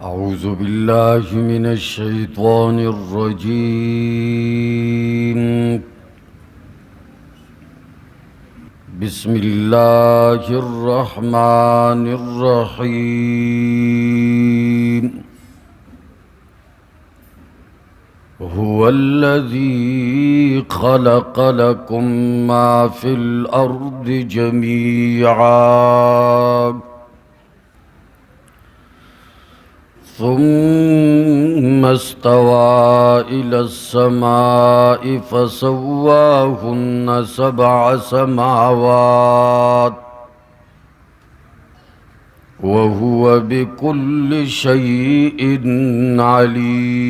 أعوذ بالله من الشيطان الرجيم. بسم الله الرحمن الرحيم. هو الذي خلق لكم ما في الأرض جميعا ثم استوى إلى السماء فسواهن 7 سماوات وهو بكل شيء عليم.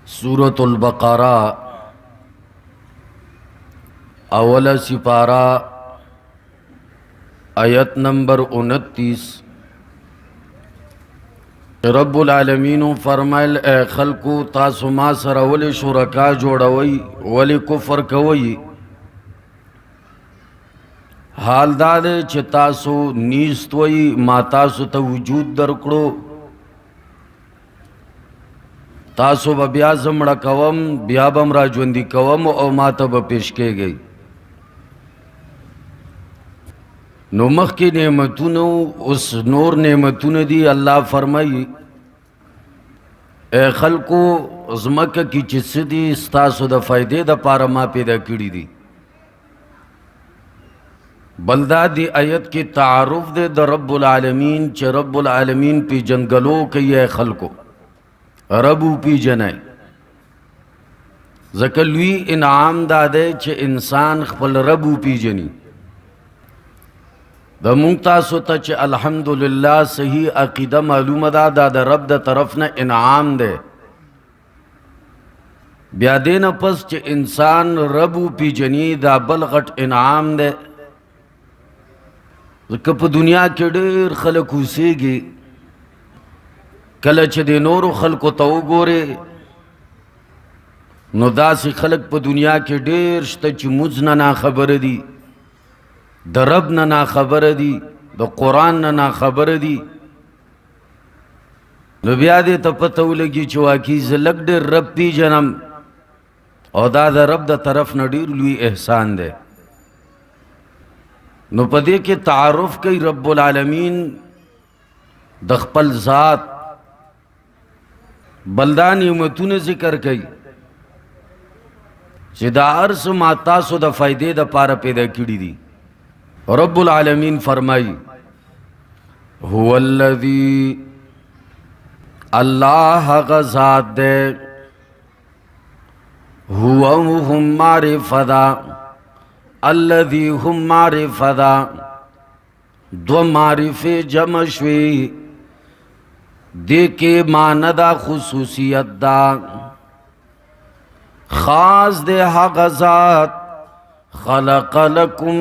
سورة البقرة اول سپارہ آیت نمبر 29. رب العالمین فرمائل اے خلقو تاسو ما سره ولی شرکا جوړوي ولی کفر کوي. حال دا ده چې تاسو نیست وي ما تاسو ته وجود درکړو، تاسو به بیا زمړه کوم بیا بم را ژوندي کوم او ما ته به پیش کېږئ. نو مخکې نعمتونو اوس نور نعمتونه دي. الله فرمایي اے خلقو ځمکه کې چې څه دي ستاسو د فایدې دپاره ما پیدا کړي دي. بل دا دی آیت کې تعارف دی د رب العالمین چې رب العالمین پی جنگلو کوي اے خلقو ربو پی جنای. ځکه لوی انعام دا دی چې انسان خپل ربو پی جنی. د مونږ تاسو ته چې الحمدلله صحیح عقیده معلومه ده دا د رب د طرف نه انعام دی. بیا دې نه پس چې انسان ربو پیژني دا بل غټ انعام دی. ځکه په دنیا کې ډېر خلک اوسېږي، کله چې د نورو خلکو ته وګورې نو داسې خلک په دنیا کې ډېر شته چې مونځ نه ناخبره دي، د رب نه ناخبره دي، د قرآن نه ناخبره دي. نو بیا دې ته پته ولګي چې واقعي زه لږ ډېر رب پیژنم او دا د رب د طرف نه ډېر لوی احسان دی. نو په دې کې تعارف کوي رب العالمین د خپل ذات. بلدا نعمتونه ذکر کوي چې دا هر څه ما تاسو د فایدې دپاره پیدا کړي دي. رب العالمین فرمائی هو الذی اللہ غزات دے هو هم معرفدا الذی هم معرفدا دو معرف جمع شوی دے کے ماندا خصوصیت دا خاص دے غزات خلق لکم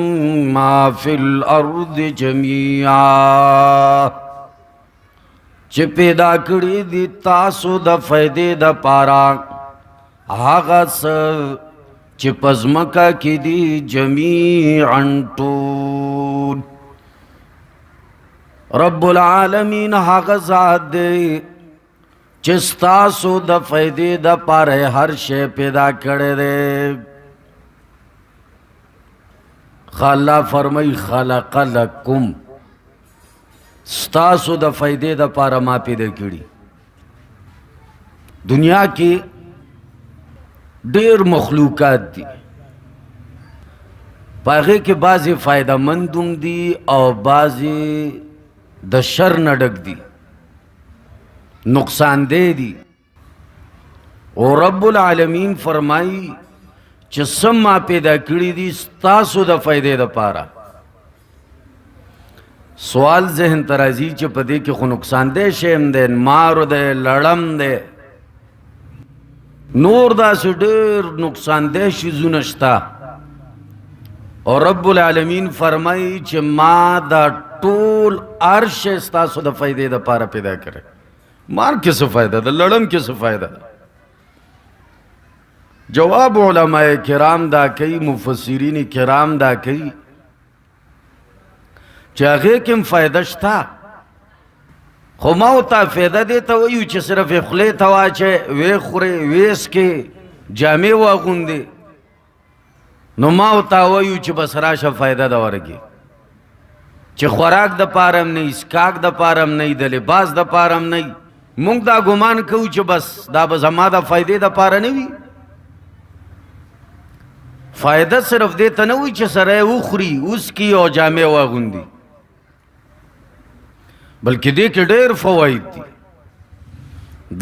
ما فی الارض جمیعا چه پیدا کری دی تاسو دا فیدے دا پارا آغا سر چه پزمکا کی دی جمیعاً ٹول. رب العالمین آغا ذات دے چستاسو دا فیدے دا پارا ہر شے پیدا کرے دے. اللہ فرمائی خلق لکم ستاسو د فائدې د پاره ما پیدا کړي. دنیا کې ډېر مخلوقات دي، پاغه کې بعضې فائدہ مندوم دي او بعضې د شر نه ډک دي، نقصان دي. او رب العالمین فرمائی چې سم ما پیدا کړي دي ستاسو د فایدې دپاره. سوال ذهن ته راځي چې په دې کې خو نقصان دی شی هم دی، مار دی، لړم دی، نور داسې ډېر نقصان دی شیزونه شته. او رب العالمین فرمایي چې ما دا ټول هر شی ستاسو د فایدې دپاره پیدا کړی. مار کې څه فایده ده، لړم کې څه فایده ده؟ جواب علماء کرام دا کئی، مفسرین کرام دا کئی چې هغې کې هم فایده شته، خو ما ورته فایده دې ته وایو چې صرف یې خولې ته واچې، ویې خورې، ویې څکې، جامې واغوندې، نو ما ورته وایو چې بس راشه فایده ده ورکې، چې خوراک د پاره هم نه، اسکاک د پاره هم نه، د لباس د پاره هم نه. مونږ دا ګمان کوو چې بس دا به زما د فایدې د پاره نه وي. فایده صرف دې ته نه وي چې سړی وخوري، وڅکي او جامې واغوندي، بلکې دې کې ډېر فواید دي.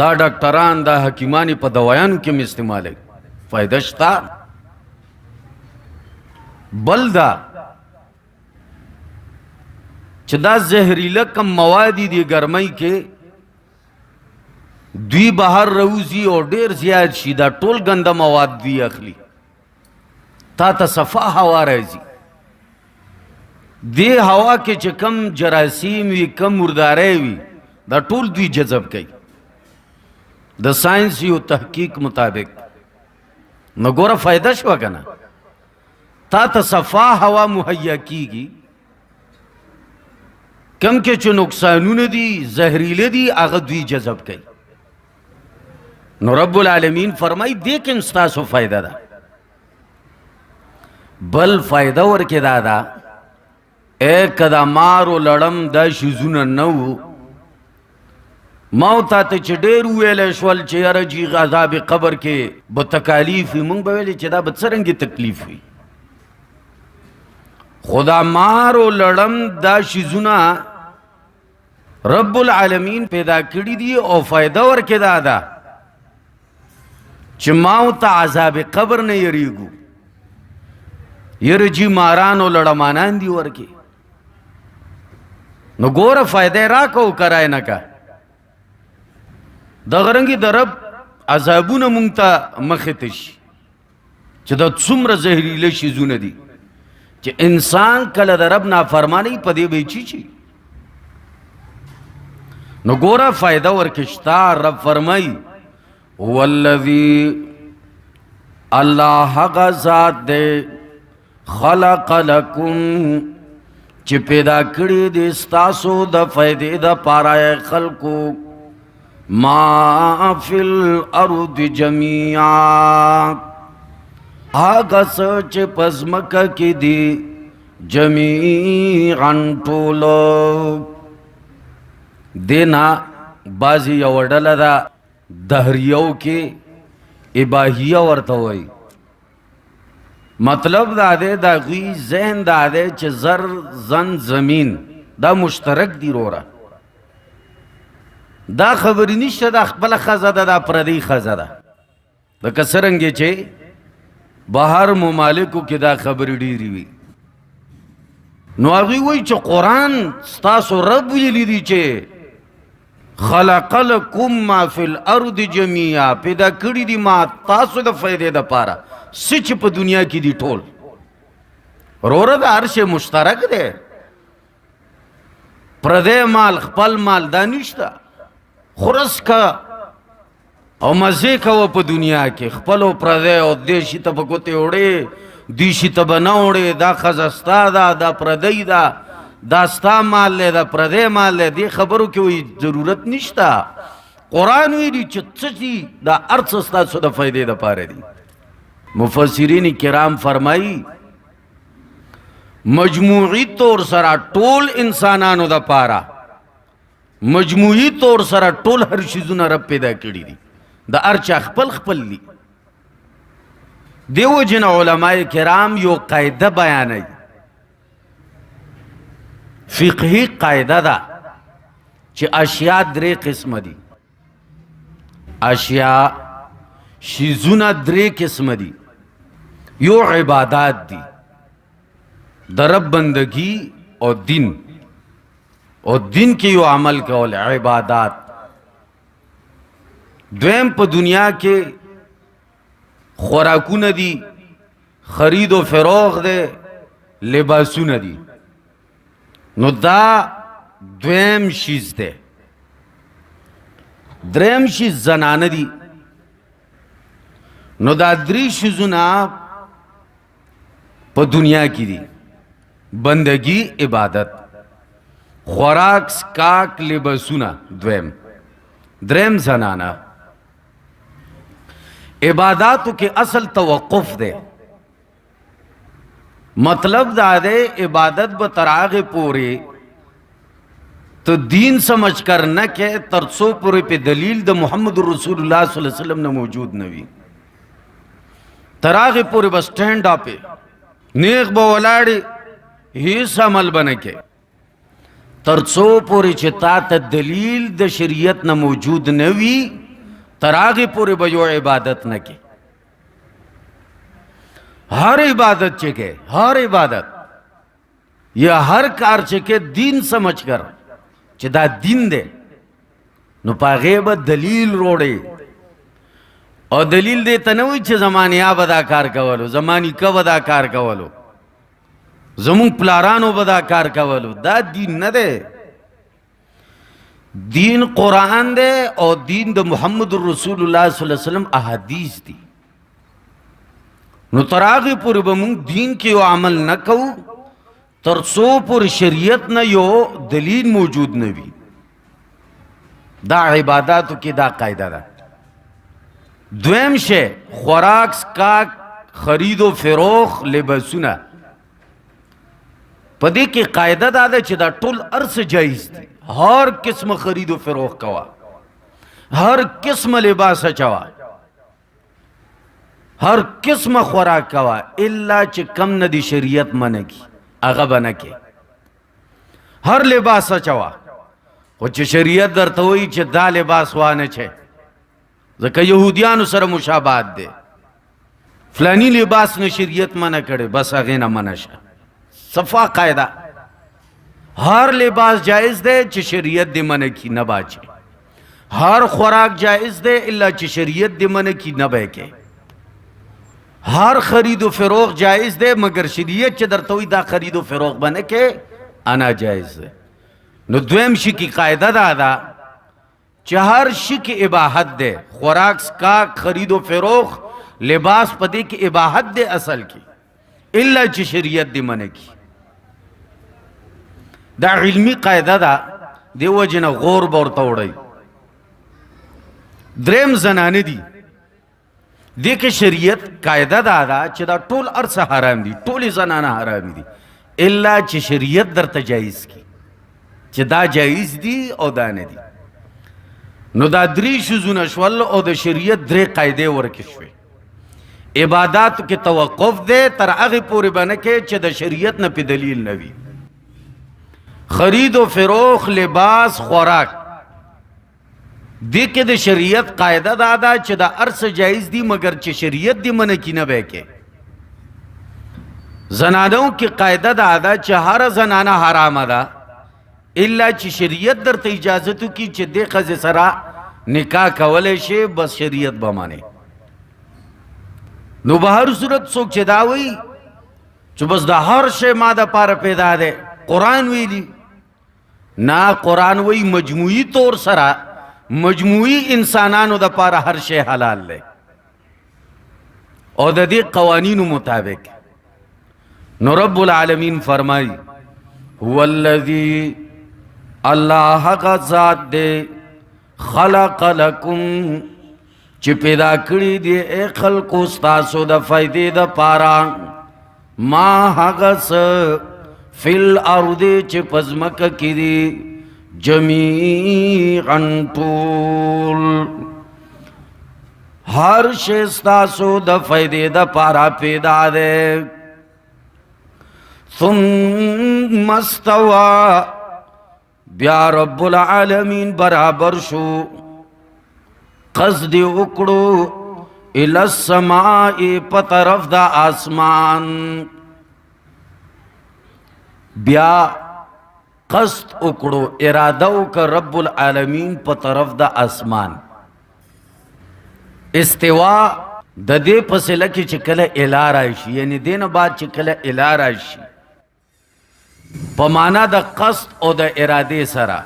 دا ډاکټران، دا حکیمان په دوایانو کې هم استعمالوي، فایده شته. بل دا چې دا زهریله کم موادی دی ګرمۍ کې دوی بهر روزي او ډېر زیات شي، دا ټول ګنده مواد دوی اخلي، تا ته صفا هوا راځي. دې هوا کې چې کم جراثیم وي، کم مردارۍ وي، دا ټول دوی جذب کوي د ساینس یو تحقیق مطابق. نو ګوره فایده شوه که نه، تا ته صفا هوا مهیا کیږي، کم کې چې نقصانونه دي، زهریله دي، هغه دوی جذب کوي. نو رب العالمین فرمایي دې کې هم ستاسو فایده ده. بل فایده ورکې دا ده، که دا مار و لړم دا شیزونه نه وو، ما ورته ته چې ډېر وویلی شول چې یاره جي عذاب قبر کې به تکالیف وي، مونږ به ویلې چې دا به څرنګې تکلیف وي. خو دا مار و لړم دا شیزونه رب العالمین پیدا کړي دي او فایده ورکې دا ده چې ما ورته عذاب قبر نه یریږو. یره جي ماران او لړمانان دي ورکې، نو ګوره فایده یې راکه او کرای نه که. دغه رنګې د رب عذابونه مونږ ته مخې ته شي چې دا څومره زهریله شیزونه دي چې انسان کله د رب نافرمانی په دې به چی. نو ګوره فایده ورکې شته. رب فرمایي هو الذي، الله هغه ذات دی، خلق لکم چې پیدا کړي دي ستاسو د فایدې د پاره خلقو، ما فی الارض جميعا، هغه څه چې په ځمکه کې دي، جمیعا ټولو. دینا بعضې یوه ډله ده دهریو کې اباحیه ورته وایي، مطلب دا دی د هغوی ذهن دا دی چې زر زن زمین دا مشترک دي. روره دا خبرې نشته دا خپله ښځه ده، دا پردۍ ښځه ده. لکه څرنګې چې بهر ممالکو کې دا خبرې ډېرې وي. نو هغوی وایي چې قرآن ستاسو رب ویلي دي چې خلق لکم ما فی الارض جمیعا، پیدا کړي دي ما تاسو د فایدې دپاره څه چې په دنیا کې دي ټول. وروره د هر شی مشترک دی، پردی مال خپل مال دا نشته. خورس که او مزې کوه په دنیا کې، خپل او پردی او دې شي ته به ګوتې وړې، دې شي ته به نه وړې، دا ښځه ستا ده، دا پردی ده، دا ستا مال دی، دا پردی مال دی. دې خبرو کې وایي ضرورت نشته. قرآن ویلي چې څه دي دا هر څه ستاسو د فایدې دپاره دي. مفسرین کرام فرمایي مجموعی طور سره ټول انسانانو دپاره، مجموعی طور سره ټول هر شیزونه رب پیدا کړي دي، د هر چا خپل خپل دي. دیو جن علماء کرام یو قاعده بیانوي، فقهی قاعده ده چې اشیاء درې قسمه دي. اشیاء شیزونه درې قسمه دي. یو عبادات دي، د رب بندگی او دین، او دین کې یو عمل کول عبادات. دویم په دنیا کې خوراکونه دي، خرید و فروغ دی، لباسونه دي. نو دا دویم شیز دی. دریم شیز زنانه دي. نو دا درې شیزونه په دنیا کې دي، بندگی، عبادت. خوراک سکاک لباسونه دویم. دریم زنانا عباداتو کې اصل توقف دے. مطلب دا دے عبادت با تراغ پوری تو دین سمجھ کر نہ کہ ترسو پوری پہ دلیل دا محمد رسول اللہ صلی اللہ علیہ وسلم نے موجود نوی. تراغ پوری بس سٹینڈ آپے نیک با ولاڑی ہیس عمل بنکے ترسو پوری چتا تا دلیل دا شریعت نہ موجود نوی تراغ پوری با یو عبادت نہ کے. ہر عبادت چکے ہر عبادت یا ہر کار چکے دین سمجھ کر چی دا دین دے نو پا غیب دلیل روڑے اور دلیل دے تنوی چی زمانی آب ادا کار کولو زمانی کب ادا کار کولو زمون پلارانو بدا کار کولو دا دین نہ دے. دین قرآن دے اور دین دا محمد رسول اللہ صلی اللہ علیہ وسلم احادیث دی. نو تراغی پوری بمون دین کی یو عمل نہ کو ترسو پوری شریعت نہ یو دلیل موجود نوی. دا عباداتو کی دا قائدہ دا. دویم شے خوراک سکاک خرید و فروخ لباسونا پدی کی قائدہ دا دا چی دا ٹول ارس جائز دی. ہر قسم خرید و فروخ کوا ہر قسم لباس چوا ہر قسم خوراک کوا اللہ چی کم ندی شریعت منکی اغا بنکی. ہر لباس چوا خود چی شریعت در توئی چی دا لباس وانے چھے زکا یہودیانو سر مشابہت دے فلانی لباس نے شریعت منع کرے بس اغینا منشا صفا قائدہ. ہر لباس جائز دے چی شریعت دی منع کی نبا چھے. ہر خوراک جائز دے اللہ چی شریعت دی منع کی نبا کے. ہر خرید و فروغ جائز دے مگر شریعت چی در توی دا خرید و فروغ بنے کے انا جائز دے. نو دویم شی کی قائدہ دا دا چی ہر شی کی اباحت دے خوراک سکاک خرید و فروغ لباس پدے کی اباحت دے اصل کی اللہ چی شریعت دی منے کی. دا علمی قائدہ دا دے وجہ غور بور توڑائی. دریم زنانے دی دیکھ شریعت قائدہ دا دا چی دا ٹول عرصہ حرام دی ٹول زنانہ حرام دی اللہ چی شریعت در تجائز کی چی دا جائز دی او دانے دی. نو دا دری شزون اشوال او دا شریعت دری قائدے ورکشوے. عبادات کے توقف دے تر اغی پوری بنکے چی دا شریعت نا پی دلیل نوی. خرید و فروخ لباس خوراک دیکھ دے شریعت قائدہ دادا چی دا عرص جائز دی مگر چی شریعت دی منکی نہ بے کے. زنانوں کی قائدہ دادا چی ہر زنانہ حرام دا اللہ چی شریعت در تا اجازتو کی چی دے خز سرا نکاح کولے شے بس شریعت بمانے. نو بہر صورت سوک چی داوئی چو بس دا ہر شے مادہ پار پیدا دے قرآن وی دی نا قرآن وی مجموعی طور سرا مجموعی انسانانو دا پارا ہر شے حلال لے اور دا دی قوانین مطابق. نو رب العالمین فرمائی والذی اللہ کا ذات دے خلق لکم چی پیدا کری دی اے خلق استاسو دا فائدے دا پارا ما حغس فی الارض چی پزمک کی دی جمیعاً طول ہر شیستاسو دا فائدے دا پارا پیدا دے. ثم استوى بیا رب العالمین برابر شو قصد اکڑو الى السماء پطرف دا آسمان. بیا قصد اکڑو ارادو کا رب العالمین پطرف دا آسمان. استوا دا دے پسلکی چکل الہ رائشی یعنی دین بعد چکل الہ رائشی پمانا دا قصد او دا ارادے سرا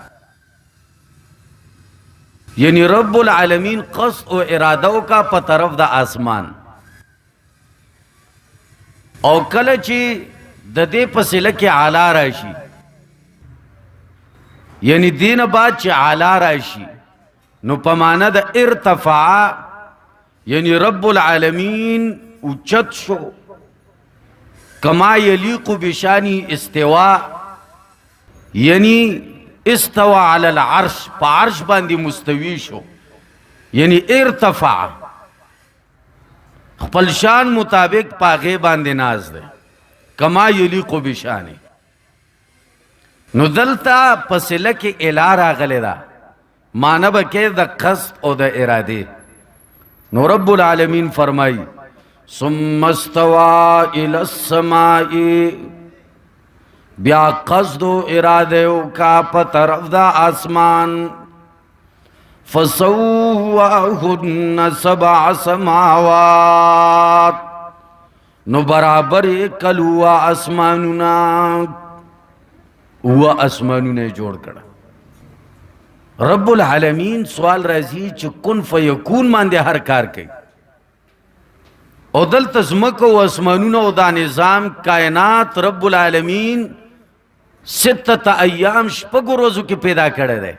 یعنی رب العالمین قصد او ارادو کا پطرف دا آسمان. او کلچی دا دے پسلکی علا رائشی یعنی دین بعد چې علا راشي نو په معنا د ارتفاع یعنی رب العالمین اوچت شو کما یلیق بشانی استوا یعنی استوا علی العرش په عرش باندې مستوی شو یعنی ارتفاع خپل شان مطابق پاغه باندې ناز ده کما یلیق بشانی نو دلتا پسله کې الا راغلی دا معنی به کې د قصد او د اراده نو رب العالمین فرمائی ثم استوى الى السماء بیا قصد و اراده کا په طرف دا آسمان فسواهن 7 سماوات نو برابر کلوا اسمانونا و اسمانونه جوړ کړه رب العالمین سوال راځي چې کن فیکون باندې هر کار کوي او دلته ځمکه او اسمانونه او دا نظام کائنات رب العالمین 6 ایام شپږو ورځو کې پیدا کړی دی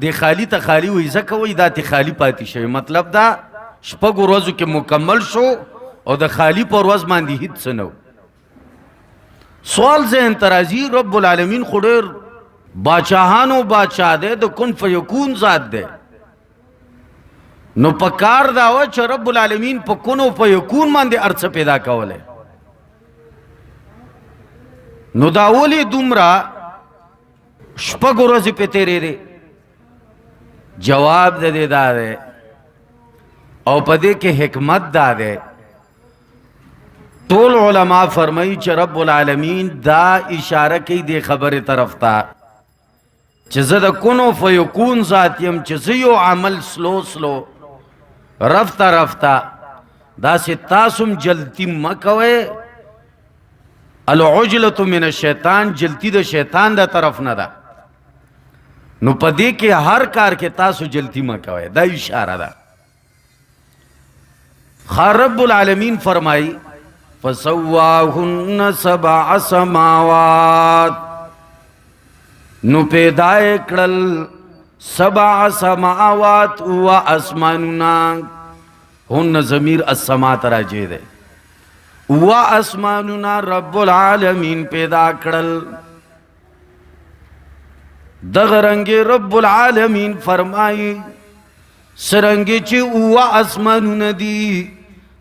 د خالی ته خالی وایي ځکه وایي دا ته خالی پاتې شوی مطلب دا شپږو ورځو کې مکمل شو او د خالی په ورځ باندې هیڅ څه نه سوال ذهن ته راځي رب العالمین خو ډېر باچاهانو باچا دی د کن فیکون ذات دی نو پکار دا و چې رب العالمین په کن او فیکون باندې هر څه پیدا کولی نو دا ولې دومره شپږ ورځې پې تېرېدې جواب د دې دا دی او په دې کې حکمت دا دی ټول علما فرمایي چې رب العالمین دا اشاره کوي دې خبرې طرف ته چې زه د کن و فیکون ذات یم چې زه یو عمل سلو سلو رفته رفته داسې تاسو هم جلدي مه کوئ العجلة من الشیطان جلدی د شیطان د طرف نه ده نو په دې کې هر کار کې تاسو جلدی مه کوئ دا اشاره ده رب العالمین فرمائی فسواهن 7 سماوات نو پیدا کړل 7 سماوات و اسماننا هن ضمیر السما ته راځي دی و اسماننا رب العالمین پیدا کړل دغه رنګ رب العالمین فرمایي سرنګ چې و اسمانونه دي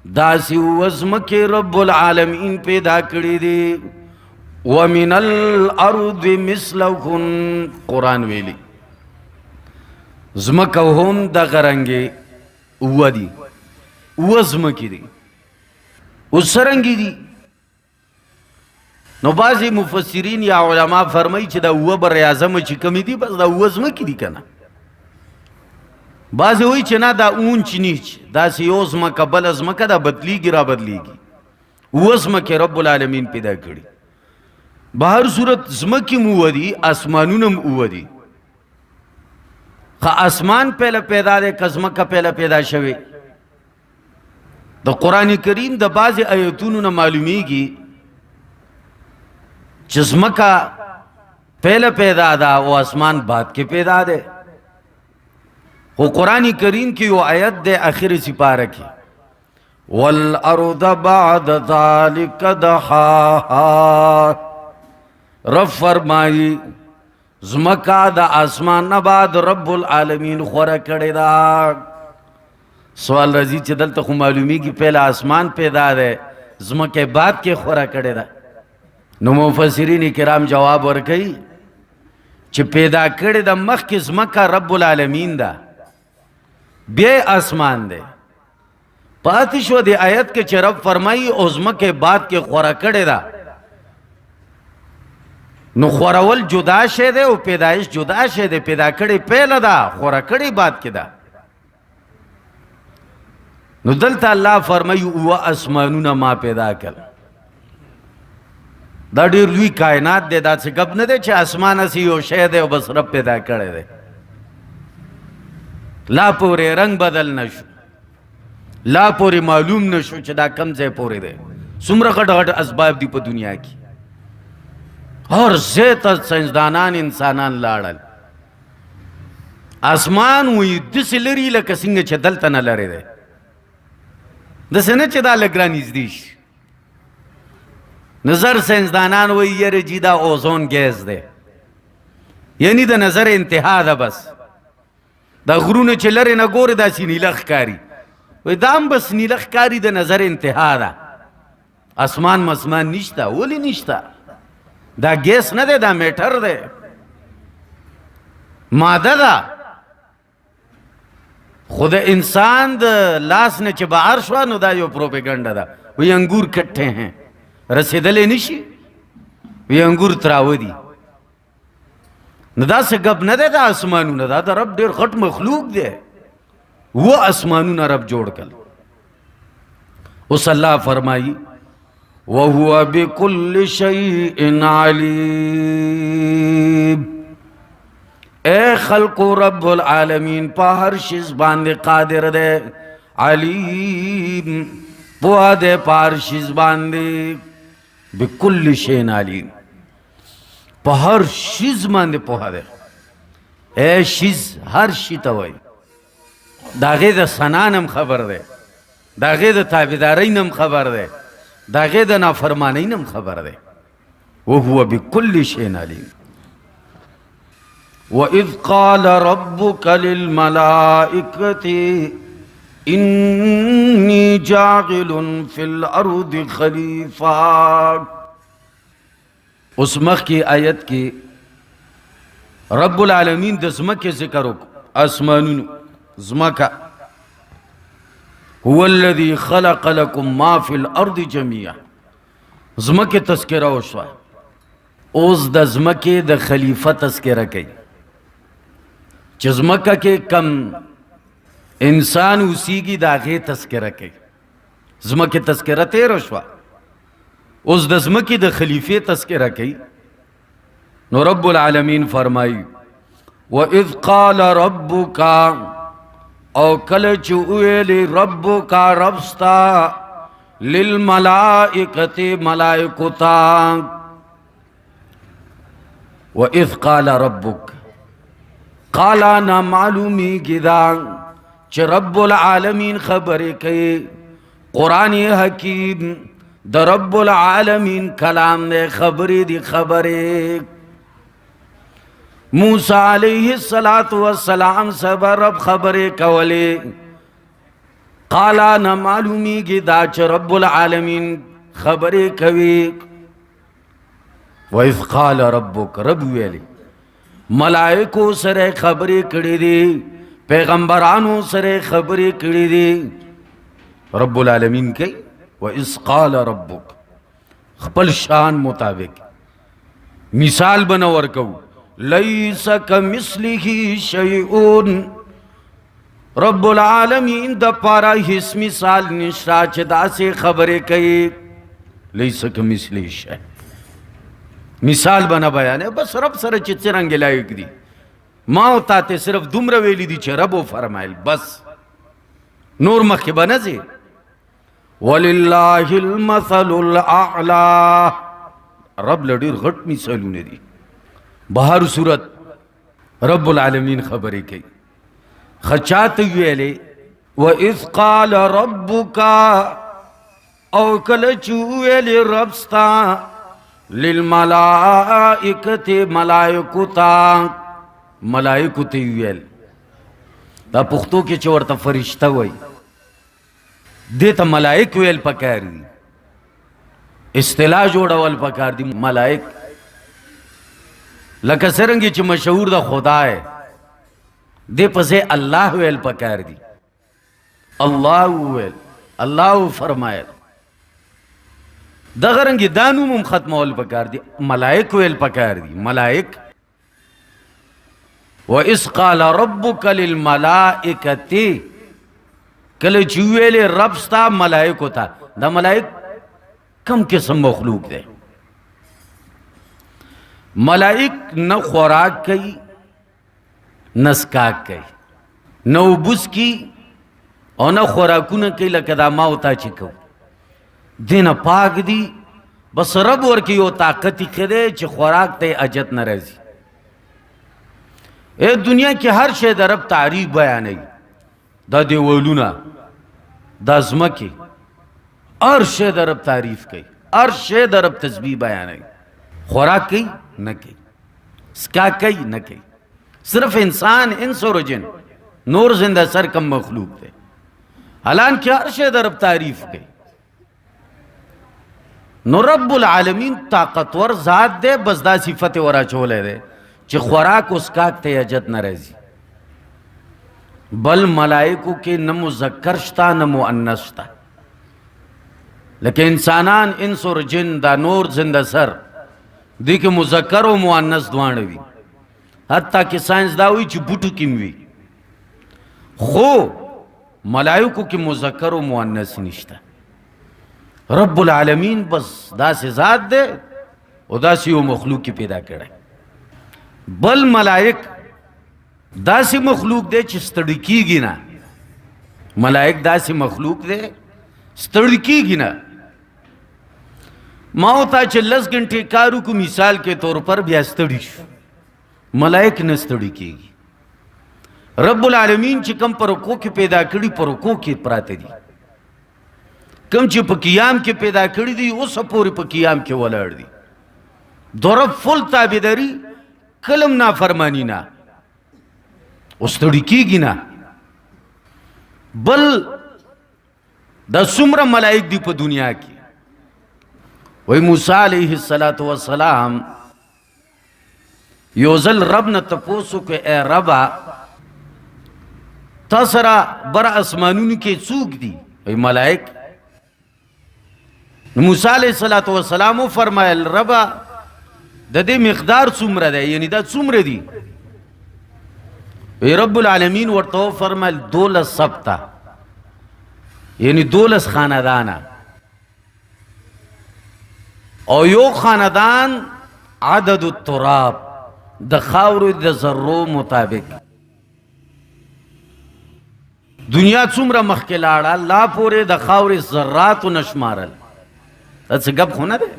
داسې وزمکه رب العالمین پیدا کړی دی ومن الارض مثلهن قرآن ویلی زمکه هم دغه رنګ و دي وزمکه دي وسرنګي دي نو بعضی مفسرین یا علما فرمایي چې دا و بر اعظم چې کمی دي بس دا وزمکه دي کنه بعضی وایي چې نه دا اونچ نیچ دا یو ځمکه بله ځمکه دا بدلیږي را بدلیږي وزمکه رب العالمین پیدا کړي بهر صورت ځمکې م ودي اسمانونه م ودي خو اسمان پهله پیدا دی که ځمکه پهله پیدا شوې د قرآن کریم د بعضې آیتونو نه معلومیږي چې ځمکه پهله پیدا ده او اسمان بعد کې پیدا دی خو قرآن کریم کې یو آیت دی آخر سپاره کې والارض بعد ذلك دحاها رب فرمائی ځمکه د اسمان نه بعد رب العالمین خوره کړې ده سوال راځي چې دلته خو معلومیږي پهله اسمان پیدا دی ځمکه بعد کې خوره کړې ده نو مفسرین کرام جواب ورکوي چې پیدا کړې د مخکې ځمکه رب العالمین ده بیا اسمان دی پاتې شو د آیت کې چې رب فرمایي او ځمکه بعد کې خوره کړې ده نو خورول جدا شی دی او پیدایش جدا شی دی پیدا کړې پهله ده خوره کړې بعد کې ده نو دلته الله فرمایي و اسمانونه ما پیدا کړل دا ډېر لوی کائنات دی دا څه ګپ نه دی چې اسمان هسې یو شی دی او بس رب پیدا کړی دی لا پورې رنگ بدل نشو لا پورې معلوم نشو چې دا کم ځای پورې دی څومره غټ غټ اسباب دي په دنیا کې اور زیت سائنسدانان انسانان لاړل اسمان وی داسې لري لکه څنګه چې دلته نه لرې دی داسې نه چې دا لږ رانږدې شي نظر سائنسدانان وی یره جی دا اوزون ګیس دی یعنی د نظر انتها ده بس دا غرونه چې لرې نه ګورې داسې نیله ښکاري وی دا هم بس نیله ښکاري د نظر انتها ده اسمان مسمان نشته ولې نشته دا ګیس نه دی دا میټر دی ماده ده خو د انسان د لاس نه چې بهر شوه نو دا یو پروپیګنډه ده وی انګور کټې ہیں رسېدلی نشي وی انګور تراوه دي نو داسې ګپ نه دی د اسمانونه دا د رب ډېر غټ مخلوق دی اسمانونه رب جوړ کړل اوس الله فرمایي وهو بكل شيء عليم اے خلق رب العالمین پا ہر شیز باندے قادر دے علیم پوا دے پا ہر شیز باندے بكل شيء علیم پا ہر شیز باندے پوا دے اے شیز ہر شی توائی داغے دا سنانم خبر دے داغے دا تابدارینم خبر دے داغے دا نافرمانینم خبر دے وہو بكل شيء علیم وَإِذْ قَالَ رَبُّكَ لِلْمَلَائِكَةِ إِنِّي جَاعِلٌ فِي الْأَرْضِ خَلِيفَةً اس مخ کی آیت کی رب العالمین د زمکه ذکر وک اسمانونو زمکه هو الذي خلق لكم ما في الارض جميعا زمکه تذکرہ وشوا اوس د زمکه د خلیفہ تذکرہ کوي چې زمکه کې کم انسان اوسیږي د هغې تذکره کوي زمکه تذکره تېره شوه اوس د زمکې د خلیفې تذکره کوي نو رب العالمین فرمایي وَإِذْ قَالَ رَبُّكَ او کله چې وویلې ربک رب ستا للملائکة ملائکو ته وَإِذْ قَالَ رَبُّكَ قالا نا معلومی گدا چھ رب العالمین خبریں کئی قرآن حکیم دا رب العالمین کلام دے خبری دی خبریں موسیٰ علیہ السلام سب رب خبریں کولے قالا نا معلومی گدا چھ رب العالمین خبریں کوي وَإِذْ قَالَ رَبُّكَ رب ویلے ملائکو سره خبرې کړې دي پیغمبرانو سره خبرې کړې دي رب العالمین کوي وَإِذْ قَالَ رَبُّكَ خپل شان مطابق مثال بنور کو لَيْسَ كَمِثْلِهِ شَيْءٌ رب العالمین د پارا هیڅ مثال نشته چې داسې خبرې کوي لَيْسَ كَمِثْلِهِ شَيْءٌ مثال بنا بیان ہے بس رب سره چې څرنګه لایق دي ما او تاته صرف دومره ویلی دي چې رب فرمایل بس نور مخکې به نه ځي ولله المثل الاعلى رب له ډېر غټ مثالونه دي بهر صورت رب العالمین خبرې کوي خچات ویلې وَإِذْ قَالَ رَبُّكَ او کله چې ویلې رب ستا للملائکت ملائکو تا ملائکو تی ویل دا پختو کې چې ورته فرشته وای دیتا ملائک ویل پکار دی اصطلاح جوړول پکار دی ملائک لکه څرنګه چې مشهور دا خدا ہے دے پسے اللہ ویل پکار دی اللہ ویل اللہ فرمایل دغه رنګ دانو مم ختمول پکار دي ملائک ویل پکار دي ملائک وَإِذْ قَالَ رَبُّكَ لِلْمَلَائِكَةِ کله چې ویلې رب ستا ملائکو ته دا ملائک کم قسم مخلوق دے ملائک نہ خوراک کئی نہ سکاک کئی نہ اوبس کی اور نہ خوراکونه کئی لکه دا ما ہوتا چکو دین پاک دی بس رب ورکی یو طاقتی کده چې خوراک ته اجت نه راځي. دنیا کې هر شی د رب تعریف بیانوي، دا دیوالونه، دا ځمکې، هر شی د رب تعریف کوي، هر شی د رب تسبیح بیانوي. خوراک کوي نه کوي، سکا کوي نه کوي. صرف انسان انس اور جن نور زندہ سر کم مخلوق دے، حالانکہ ہر شے د رب تعریف کوي. نو رب العالمین طاقتور ذات دے، بس دا صفت ورا چولے دے چې خوراک اسکاک تے اجت نہ رہزی. بل ملائکو کے نہ مذکر شتا نہ مؤنث شتا، لیکن انسانان انس اور جن دا نور زندہ سر دی کہ مذکر و مؤنث دوانه وی. حتیٰ کہ سائنس داوی چې بوټو کې وی، خو ملائکو کې مذکر و مؤنث نشتا. رب العالمین بس دا سے ذات دے او دا سی مخلوق کی پیدا کرے. بل ملائک دا سی مخلوق دے چې ستړي کیږي نه. ملائک دا سی مخلوق دے ستړي کیږي نه. ما ہوتا چې 10 گھنٹے کارو کو مثال کے طور پر بیا ستړي شو، ملائک نه ستړي کیږي. رب العالمین چې کم پر رکوع کې پیدا کړي پر رکوع کې پراته دي، کم چې په قیام کې پیدا کړي دي اوس پورې په قیام کې ولاړ دي. د رب فل تابعداري، کلم نافرمانی نه، ستړي کیږي نه. بل دا څومره ملائک دي په دنیا کې. وی موسیٰ علیہ السلام یو ځل رب نه تپوسو کہ اے ربا تا سره بر اسمانونو کې څوک دي؟ وی ملائک. موسیٰ علیہ السلام فرمایل ربا د دې مقدار څومره دی، یعنی دا څومره دي؟ وی رب العالمین ورته فرمایل 12 سبتا، یعنی 12 خاندانه، او یو خاندان عدد التراب د خاورو د ذرو مطابق. دنیا څومره مخکې لاړه، لا پورې د خاورې ذراتو نشمارل. دا څه ګپ خو نه دی.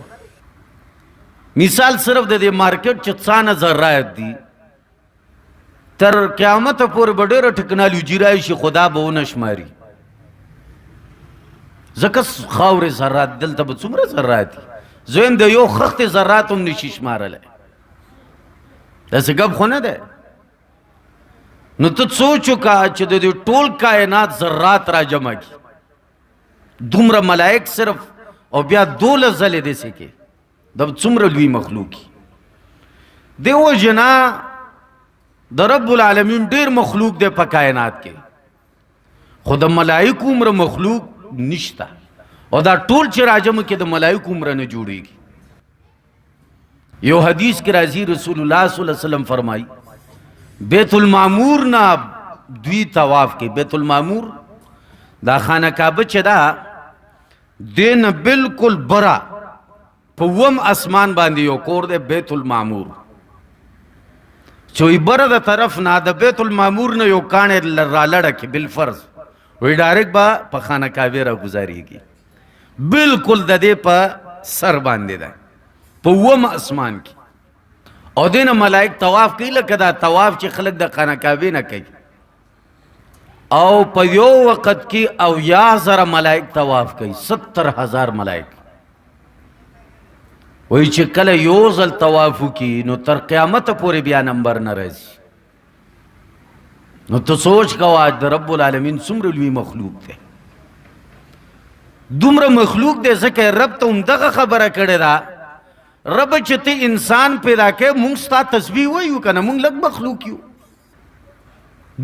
مثال صرف د دې مارکیټ چې څانه ذرات دي، تر قیامت پورې به ډېره ټکنالوجي راشي، خدا به ونه شماري. ځکه خاورې ذرات دلته به څومره ذرات دي، زویم د یو خخت ذرات هم نشي شمارلی. داسې ګپ خو نه دی. نو ته سوچ وکړه چې د دې ټول کائنات ذرات را جمع کړي، دومره ملائک صرف، او بیا 12 ځلې داسې کې، د څومره لوی مخلوق. دې وجې نه د رب العالمین ډېر مخلوق دی په کائنات کې، خو د ملائکو عمره مخلوق نشته. او دا ټول چې راجمع کې د ملائکو عمره نه جوړیږي. یو حدیث کې راځي رسول الله صلی الله علیه وسلم فرمایي بیت المعمور نه دوی طواف کې. بیت المعمور دا خانه کعبه چې دا دین بالکل برا په وم اسمان باندې یو کور دی بیت المعمور. چوي بره د طرف نه د بیت المعمور نه یو کاڼی را لړه کې بالفرض وی ډایرکټ به په خانه کعبه را گزاریږي. بالکل د دې په سر باندې ده په وم اسمان کې. او دینه ملائک طواف کوي لکه دا طواف چې خلک د خانه کعبه نه کوي. او په یو وخت کې 90,000 ملائک طواف کوي، 70,000 ملائک. وای چې کله یو ځل طواف وکړي نو تر قیامت پورې بیا نمبر نه راځي. نو ته سوچ کوه د رب العالمین څومره لوی مخلوق دی. دومره مخلوق دی ځکه رب ته همدغه خبره کړې ده. رب چې ته انسان پیدا کړې، موږ ستا تسبیح وایو که نه، موږ لږ مخلوق یو.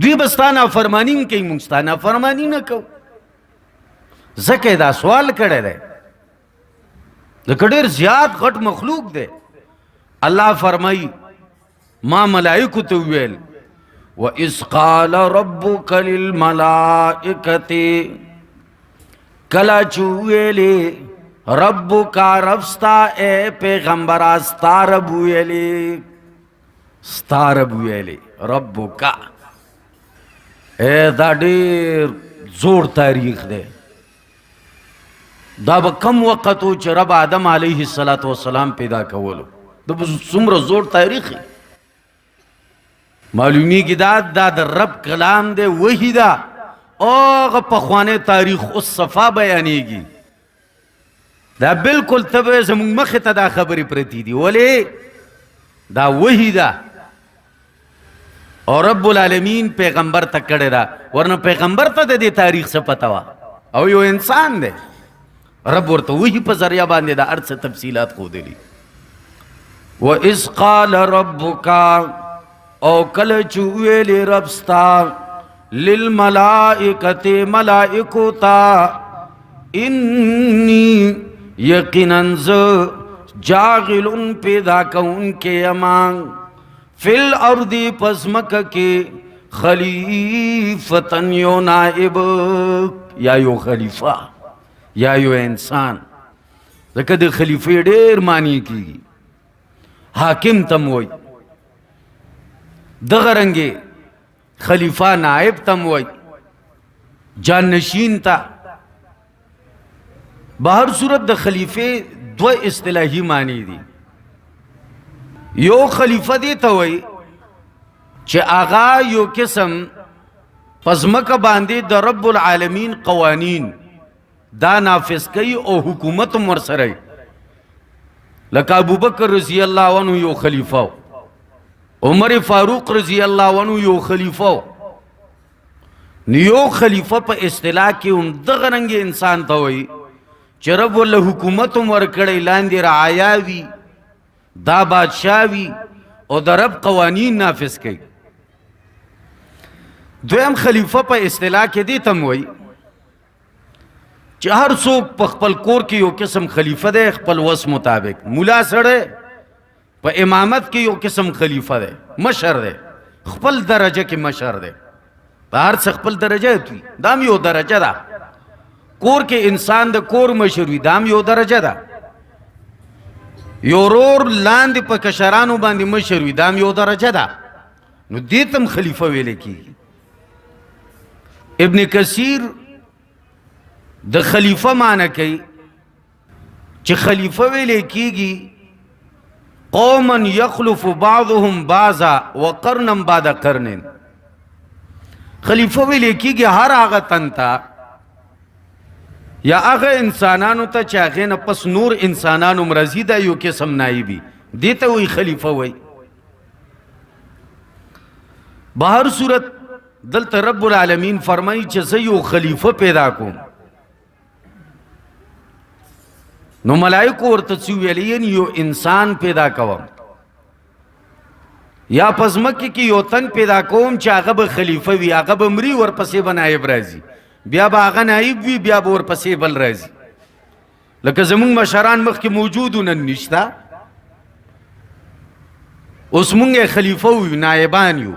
دوی به ستا نافرماني هم کوي، موږ ستا نافرماني نه کوو. ځکه یې دا سوال کړی دی، ځکه ډېر زیات غټ مخلوق دی. الله فرمایي ما ملائکو ته وویل وَإِذْ قَالَ رَبُّكَ لِلْمَلَائِكَةِ کلا چویلی ربک ربستا اے پیغمبرا ستا رب ویلی، ستا رب ویلی ربک. اے دا ډیر زور تاریخ دی. دا به کم وقت و چې رب آدم علیه السلام پیدا کولو دا به څومره زوړ تاریخ معلومیږي دا د رب کلام دی وحی ده هغه پخوانی تاریخ اوس صفا بیانېږي دا بالکل تبه زموږ مخې ته دا خبرې پرتې دي ولې دا وحی ده او رب العالمین پیغمبر ته کړې ده ورنه پیغمبر ته د دې تاریخ څه پته وه او یو انسان دی رب ورته وحی په ذریعه باندې دا هر څه تفصیلات ښودلي وَإِذْ قَالَ رَبُّكَ او کله چې ویلې رب ستا للملائکة ملائکو تا انی یقیناً ز جاغل پیدا کون کے امان فی الارض پزمک کے خلیفتن یو نائب یا یو خلیفہ یا یو انسان ځکه د خلیفې ډېر معنی کیږي حاکم تم وای دغه رنګې خلیفہ نائب تم وای جانشین تا بهر صورت د خلیفې دو اصطلاحي معنی دي یو خلیفہ دی ته وای چې آغا یو قسم پزمکه باندې د رب العالمین قوانین دا نافذ کوي او حکومت ور سره لکه ابوبکر رضی الله عنه یو خلیفہ عمر فاروق رضی الله عنه یو خلیفہ نیو خلیفہ په اصطلاح کې هم دغه رنګ انسان ته وای چې رب ول حکومت ور کړی لاندې رعایا وي دا بادشاہ وي او د رب قوانین نافذ کوي دویم خلیفہ په اصطلاح کې دی تم وای چې هر څوک په خپل کور کې یو قسم خلیفہ دی خپل وس مطابق مولا سره په امامت کې یو قسم خلیفہ دی مشر دی خپل درجه کې مشر دی په هر څه خپل درجه وي دام یو درجه ده کور کې انسان د کور مشر وي دام یو درجه ده یو رور لاندې په کشرانو باندې مشر وي دام یو درجه ده نو دې تم خلیفہ ویل کیږي ابن کثیر د خلیفہ معنی کوي چې خلیفہ ویل کیږي قوما یخلف بعضهم بعضا وقرنا بعد قرن خلیفہ ویل کیږي هر هغه تن ته یا هغه انسانانو ته چې هغې نه پس نور انسانانو مرضی ده یو قسم نایبي دې ته وایي خلیفہ وایي بهر صورت دلته رب العالمین فرمایي چې زه یو خلیفہ پیدا کوم نو ملائکو ورته څه ویلي یعنی یو انسان پیدا کوم یا پزمکه کې یو تن پیدا کوم چې هغه به خلیفہ وي هغه به مري ورپسې به نایب راځي بیا به هغه نایب وي بیا به ورپسې بل راځي لکه زمونږ مشران مخکې موجودو نن نشته اوس مونږ خلیفہ وو نایبان یو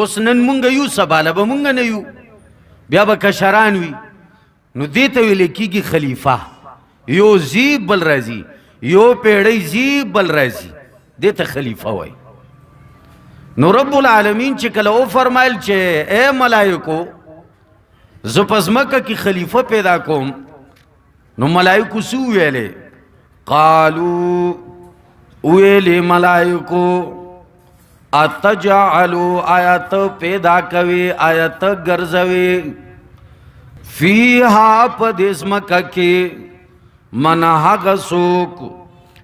اوس نن مونږ یو سباله به مونږ نه یو بیا به کشران وي نو دې ته ویل کېږي خلیفہ یو زی بل راځي یو پیړی زی بل راځي دې ته خلیفہ وای نو رب العالمین چې کله او فرمایل چې اے ملائکو زه پزمکه کې خلیفہ پیدا کوم نو ملائکو سو ویلې قالو ویلې ملائکو اتجعلو آیت پیدا کوي آیت ګرځوي فیها پدیسمکه کې من هغه څوک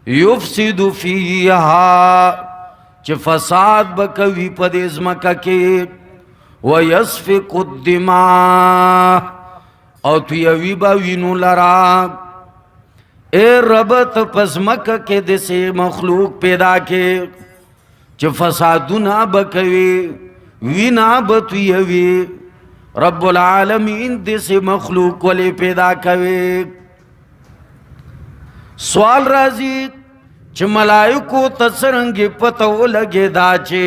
یفسد فیها چې فساد بکوي په دې ځمکه کې ویسفک الدماء او تویوي به وینو لرا اے رب ته په ځمکه کې داسې مخلوق پیدا کې چې فسادونه بکوي وینا به تویوي رب العالمین داسې مخلوق ولې پیدا کوي سوال راځي چې ملائکو ته څرنګه پته ولګي دا چې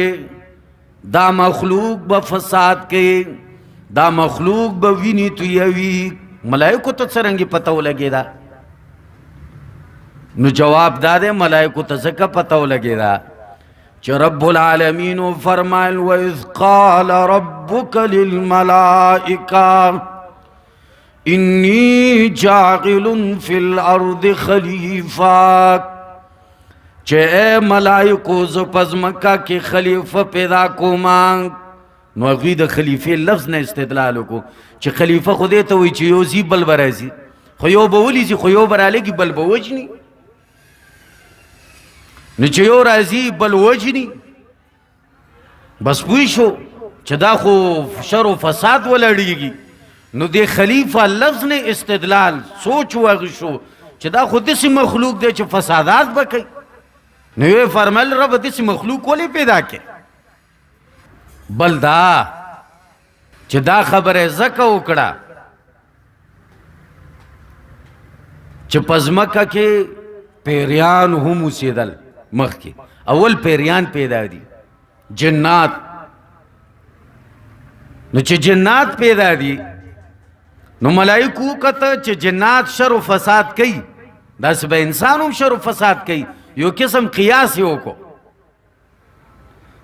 دا مخلوق به فساد کوي دا مخلوق به ویني تویوي ملائکو ته څرنګه پته ولګي دا نو جواب دا دی ملائکو ته څنګه پته ولګي دا چې رب العالمین فرمایل وَإِذْ قَالَ رَبُّكَ لِلْمَلَائِكَةِ انی جاعل فی الارض خلیفہ، چه اے ملائکو ز پزمکہ کی خلیفہ پیدا کو مانگ. نو اغوی د خلیفه لفظ نه استدلال کو چې خلیفہ خودی ته وی چې یو زی بل برازی، خو یو بولی زی خو یو برالی بل بوجنی، نو چې یو رازی بل وجنی. بس پوی شو چې دا خو شر و فساد ولړیږي. نو د خلیفہ لفظ نه استدلال سوچ واغی شو چې دا خو دسی مخلوق دی چې فسادات بکی. نو یې فرمایل رب دسی مخلوق ولی پیدا کې؟ بل دا چې دا خبره زکه وکړه چې پزمکه کې پیریان هم اوسېدل. مخکې اول پیریان پیدا دي، جنات. نو چې جنات پیدا دي نو ملائکو کته چې جنات شر و فساد کوي، داسې به انسان هم شر و فساد کوي. یو قسم قیاس یې وکړو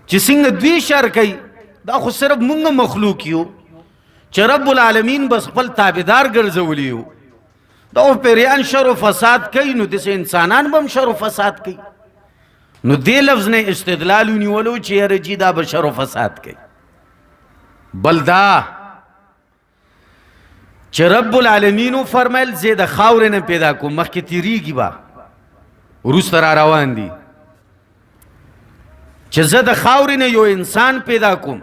چې څنګه دوی شر کوي، دا خو صرف مونږ مخلوق یو چې رب العالمین بس خپل تابعدار ګرځولی یو. دا پیریان شر و فساد کوي، نو داسې انسانان به هم شر و فساد کوي. نو دې لفظ نه استدلال ونیولو چې یاره جی دا به شر و فساد کوي. بل دا چې رب العالمینو فرمایل زه د خاورې نه پیدا کوم، مخکې تیریږي به وروسته را روان دي چې زه د خاورې نه یو انسان پیدا کوم.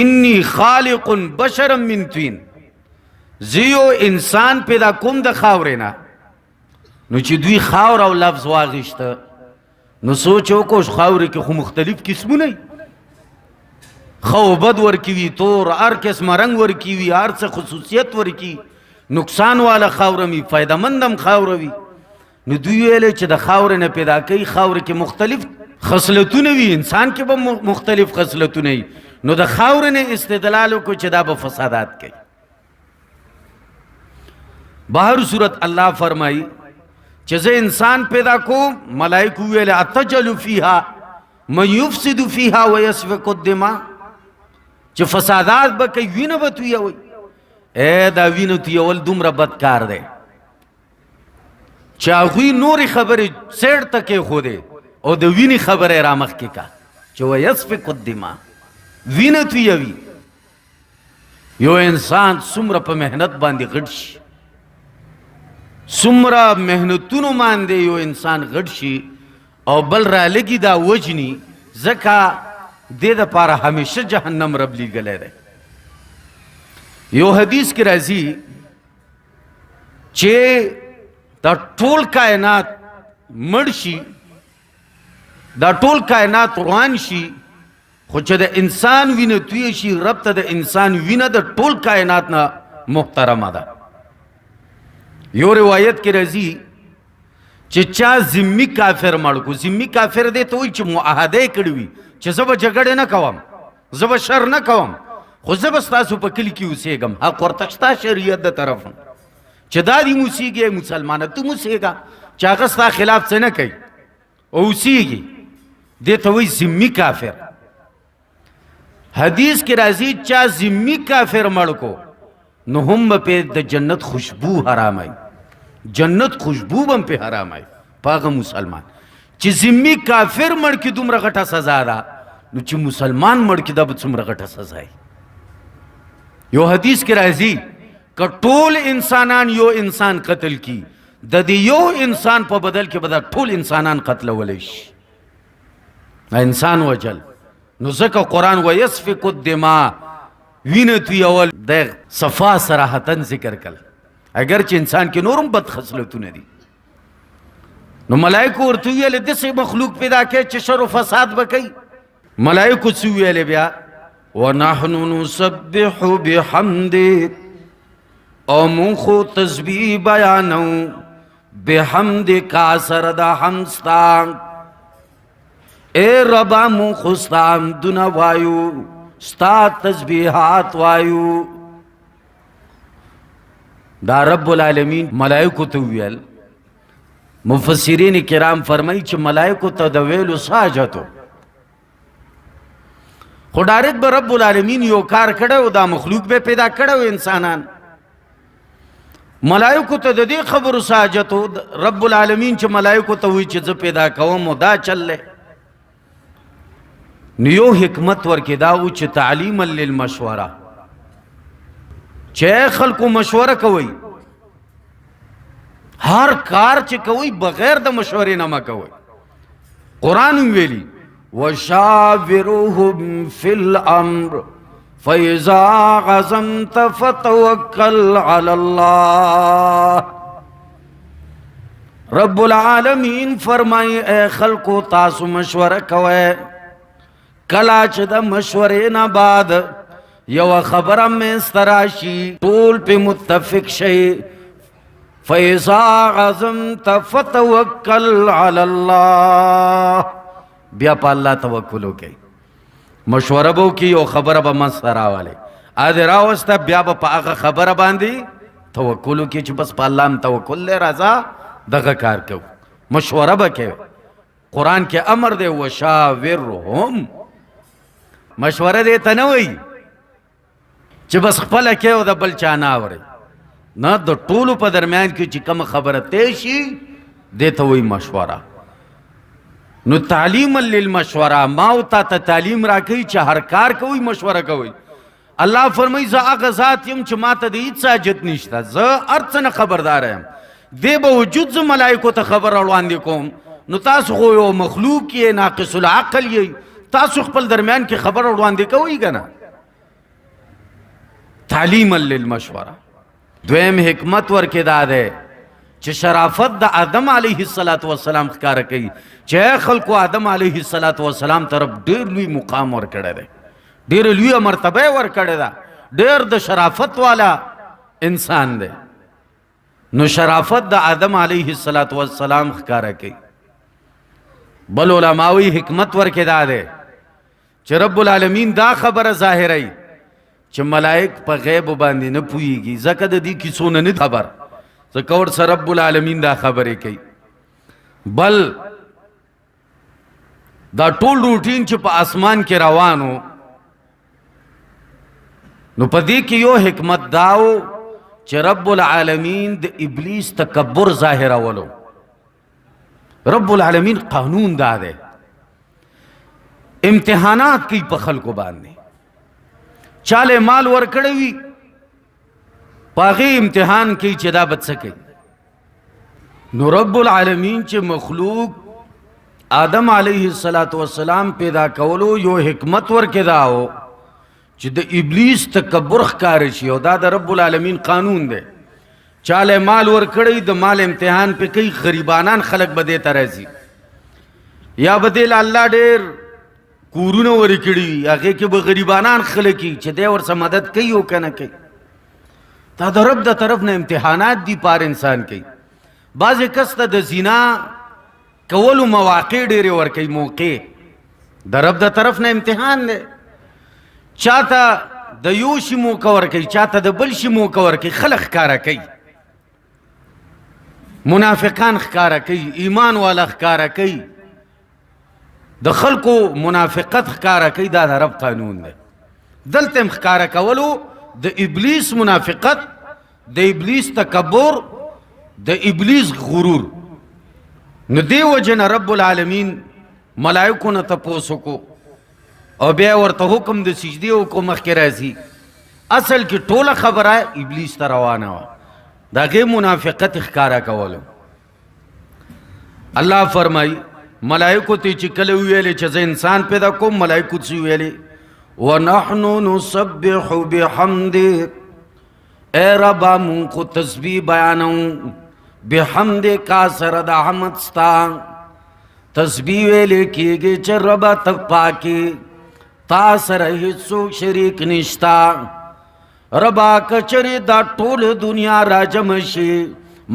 انی خالق بشرا من طین، زه یو انسان پیدا کوم د خاورې نه. نو چې دوی خاور او لفظ واغشته، نو سوچ وکړو خاورې کې خو مختلف قسمونه وي، خو بد ورکی وي، تور هر قسم رنگ ورکی وي، هر څه خصوصیت ورکی، نقصان والا خاوره وي، فایده مندم خاوره وي. نو دوی ویل چې د خاورې نه پیدا کوي، خاورې کې مختلف خصلتونه وي، انسان کې به مختلف خصلتونه وي. نو د خاورې نه استدلال وکړو چې دا به فسادات کوي. بهر صورت الله فرمایي چې زه انسان پیدا کوم. ملائکو ویل اتجل فیها من یفسد فیها ویسفک الدماء، چې فسادات به کوي، وینه به تویوي. دا وینه تویول دومره بد کار دی چې هغوی نورې خبرې سیډ ته کېښودې او د وینې خبره را مخکې کا چې ویسفک الدماء، وینه تویوي. یو انسان څومره په محنت باندې غټ شي، څومره محنتونو باندې یو انسان غټ شي او بل را لګي دا وجني، ځکه دې دپاره همیشه جهنم رب لیږلی دی. یو حدیث کې راځي چې دا ټول کائنات مړ شي، دا ټول کائنات روان شي، خو چې د انسان وینه توی شي، رب ته د انسان وینه د ټول کائنات نه محترمه ده. یو روایت کې راځي چې چا ذمي کافر مړ کو، ذمي کافر دی ته وایي چې معاهده کړې وي چې زه به جګړې نه کوم، زه به شر نه کوم، خو زه به ستاسو په کلي کې اوسېږم. حق ورته شته شریعت د طرف چې دا دې موسیږي مسلمانه، ته موسېږه چې هغه ستا خلاف څه نه کوي او اوسېږي، دې ته وایي ذمي کافر. حدیث کې راځي چا ذمي کافر مړ کو نو هم به پې د جنت خوشبو حرامای، جنت خوشبو به هم پې حرامای په هغه مسلمان. چې ذمي کافر مړ کې دومره غټه سزا ده، نو چې مسلمان مړ کې دا به څومره غټه سزا وي. یو حدیث کې راځي که ټول انسانان یو انسان قتل کی، د دې یو انسان په بدل کې به دا ټول انسانان قتلولی شي. انسان وجل. نو ځکه قرآن ویسفک الدماء، وینه تویول د صفا صراحتن ذکر کړل، اگر چې انسان کې نورم بد خصلتونه دي. نو ملائکو ورته ویل داسې مخلوق پیدا کړي چې شر و فساد به کوي. ملائکو څه ویلې بیا؟ ونحن نسبح بحمدک، او مونږ خو تسبیح بیانو بحمدک سره د حمد ستا. اے ربا مونږ خو ستا حمدونه وایو، ستا تسبیحات وایو. دا رب العالمین ملائکو ته ویل. مفسرین کرام فرمایي چې ملائکو ته د ویلو څه حاجت و، خو ډایرکټ به رب العالمین یو کار کړی و، دا مخلوق به پیدا کړی و انسانان، ملائکو ته د دې خبرو ساجتو رب العالمین چې ملائکو ته وی چې زه پیدا کوم دا چللې نو یو حکمت ورکې دا و چې تعلیما للمشوره چې خلکو مشوره کوي هر کار چې کوي بغیر د مشورې نه مه کوئ قرآن ویلي وشاورهم فی الامر فإذا عزمت فتوکل علی اللہ رب العالمین فرمائی اے خلقو تاسو مشوره کوئے کلا چې د مشورې نه بعد یو خبره منځته راشي ټول پې متفق شئ فإذا عزمت فتوکل علی اللہ بیا په الله توکل وکئ مشوره به وکړي یو خبره به منځته راولئ ادې راوسته بیا به په هغه خبره باندې توکل وکړي چې بس په الله هم توکل دی راځه دغه کار کوو مشوره به کوي قرآن کې امر دی وشاورهم مشوره دې ته نه وایي چې بس خپله کوي او د بل چا نه اورئ نه د ټولو په درمیان کې چې کومه خبره طی شي دې ته وایي مشوره نو تعلیما للمشوره ما او تا ته تعلیم راکوي چې هر کار کوئ مشوره کوئ الله فرمایي زه هغه ذات یم چې ما ته د هېڅ حاجت نشته زه هر څه نه خبرداره یم دې باوجود زه ملایکو ته خبر وړاندې کوم نو تاسو خو یو مخلوق یې ناقص العقل یې تاسو خپل درمیان کې خبر وړاندې کوئ که نه تعلیما للمشوره دویم حکمت ورکې دا دی چې شرافت د آدم علیه السلام ښکاره کوي چې خلکو آدم علیه السلام طرف ډېر لوی مقام ورکړی دی ډېره لویه مرتبه یې ورکړې ده ډېر د شرافت والا انسان دی نو شرافت د آدم علیه السلام ښکاره کوي بل علماوی حکمت ورکې دا دی چې رب العالمین دا خبره ظاهروي چې ملائک په غیب باندې نه پوهیږي ځکه د دې کیسو نه خبر ځکه ورسره رب العالمین دا خبرې کوي بل دا ټول روټین چې په اسمان کې روانو نو په دې کې یو حکمت داو چې رب العالمین د ابلیس تکبر ظاهرولو رب العالمین قانون دا دی امتحانات کوي په خلکو باندې چاله مال ورکړی وي په هغې امتحان کوي چې دا به څه کوي نو رب العالمین چې مخلوق آدم علیه السلام پیدا کولو یو حکمت ورکې دا و چې د ابلیس تکبر ښکاره شي او دا د رب العالمین قانون دی چاله مال ورکړی د مال امتحان پې کوي غریبانان خلک به دې ته راځي یا به دې له الله ډېر کورونه ورکړي وي هغې کې به غریبانان خلک وي چې دی ورسره مدد کوي او که نه کوي دا د رب د طرف نه امتحانات دي پار انسان کوي بعضې کس ته د زنا کولو مواقع ډېرې ورکوي موقع د رب د طرف نه امتحان دی چاته د یو شي موقع ورکوي چاته د بل شي موقع ورکوي خلک ښکاره کوي منافقان ښکاره کوي ایمان والا ښکاره کوي د خلکو منافقت ښکاره کوي دا د رب قانون دی دلته هم ښکاره کولو د ابلیس منافقت د ابلیس تکبر د ابلیس غرور نو دې وجې نه رب العالمین ملایکو نه تپوس وکړو او بیا ورته حکم د سجدې وکړو مخکې راځي اصل کې ټوله خبره ابلیس ته روانه وه د هغې منافقت ښکاره کولو الله فرمایي ملائکو ته چې کله ویلې چې زه انسان پیدا کوم ملائکو ته ویلې ونحن نسبح بحمدک اے ربا مونږ خو تسبیح بیانوو بحمدک سره د حمد ستا تسبیح ویلې کېږي چې ربا ته پاکې تا سره هېڅوک شریک نشتا ربا کچرې دا ټول دنیا راجمع شي